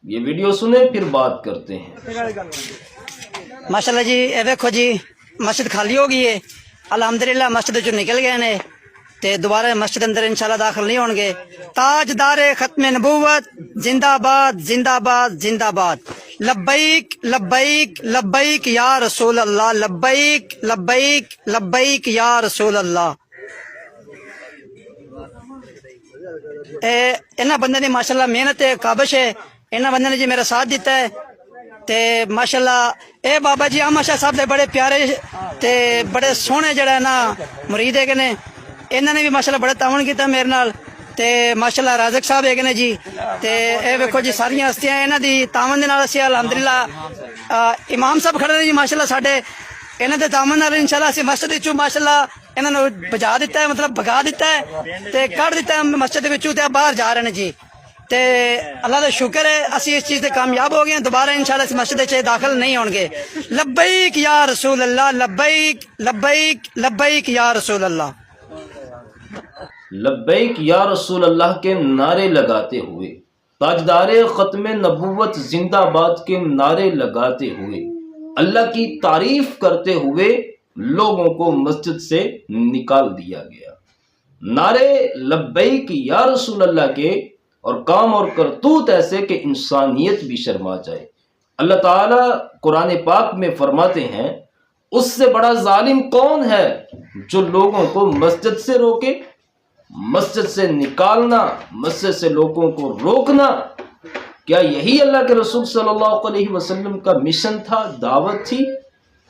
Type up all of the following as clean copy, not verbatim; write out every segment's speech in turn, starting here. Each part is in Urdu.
یہ ویڈیو سنیں پھر بات کرتے ہیں۔ ماشاءاللہ جی اے دیکھو جی مسجد خالی ہو گئی ہے، الحمدللہ مسجد جو نکل گئے نے تے دوبارہ مسجد اندر انشاءاللہ داخل نہیں ہون گے۔ تاجدار ختم نبوت زندہ باد زندہ باد زندہ باد، لبیک لبیک لبیک یا رسول اللہ، لبیک لبیک لبیک یا رسول اللہ۔ انہاں بندے نے ماشاءاللہ محنت کابش ہے، انہاں بندے نے جی میرا ساتھ دیتا ہے تے ماشاءاللہ اے بابا جی احمد شاہ صاحب دے بڑے پیارے تے بڑے سوہنے جڑا ہے نا مرید ہے نے، انہاں نے بھی ماشاءاللہ بڑا تعاون کیتا میرے نال تے ماشاءاللہ رازق صاحب ہے نے جی تے اے ویکھو جی ساریاں ہستیاں انہاں دی تعاون دے نال اسی الحمدللہ امام صاحب کھڑے نے جی ماشاءاللہ ساڈے، انہاں دے تعاون نال انشاءاللہ اسی مسجد وچوں ماشاءاللہ انہاں نوں بجا دیتا ہے، مطلب بھگا دیتا ہے تے کڈ دیتا ہے مسجد دے وچوں تے باہر جا رہے نے جی تے اللہ کا شکر ہے اسی اس چیز سے کامیاب ہو گئے، دوبارہ انشاءاللہ اس مسجد سے داخل نہیں ہون گے۔ لبیک یا رسول اللہ، لبیک لبیک لبیک یا رسول اللہ۔ لبیک یا رسول اللہ کے نعرے لگاتے ہوئے، تاجدار ختم نبوت زندہ باد کے نعرے لگاتے ہوئے، اللہ کی تعریف کرتے ہوئے لوگوں کو مسجد سے نکال دیا گیا۔ نعرے لبیک یا رسول اللہ کے اور کام اور کرتوت ایسے کہ انسانیت بھی شرما جائے۔ اللہ تعالیٰ قرآن پاک میں فرماتے ہیں اس سے بڑا ظالم کون ہے جو لوگوں کو مسجد سے روکے، مسجد سے نکالنا، مسجد سے لوگوں کو روکنا۔ کیا یہی اللہ کے رسول صلی اللہ علیہ وسلم کا مشن تھا، دعوت تھی؟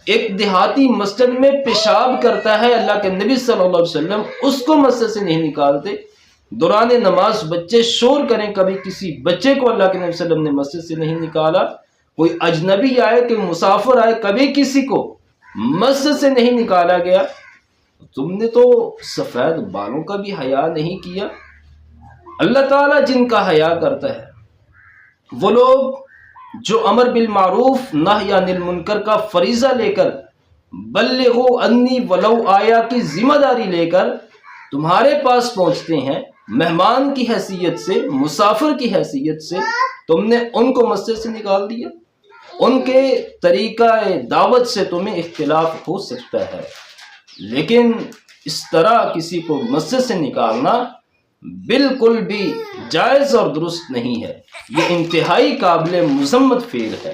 ایک دیہاتی مسجد میں پیشاب کرتا ہے، اللہ کے نبی صلی اللہ علیہ وسلم اس کو مسجد سے نہیں نکالتے۔ دوران نماز بچے شور کریں، کبھی کسی بچے کو اللہ کے نبی صلی اللہ علیہ وسلم نے مسجد سے نہیں نکالا۔ کوئی اجنبی آئے کہ مسافر آئے، کبھی کسی کو مسجد سے نہیں نکالا گیا۔ تم نے تو سفید بالوں کا بھی حیا نہیں کیا۔ اللہ تعالیٰ جن کا حیا کرتا ہے وہ لوگ جو امر بالمعروف نہی عن المنکر کا فریضہ لے کر، بلغوا انی ولو آیا کی ذمہ داری لے کر تمہارے پاس پہنچتے ہیں، مہمان کی حیثیت سے، مسافر کی حیثیت سے، تم نے ان کو مسجد سے نکال دیا۔ ان کے طریقہ دعوت سے تمہیں اختلاف ہو سکتا ہے، لیکن اس طرح کسی کو مسجد سے نکالنا بالکل بھی جائز اور درست نہیں ہے، یہ انتہائی قابل مذمت فعل ہے۔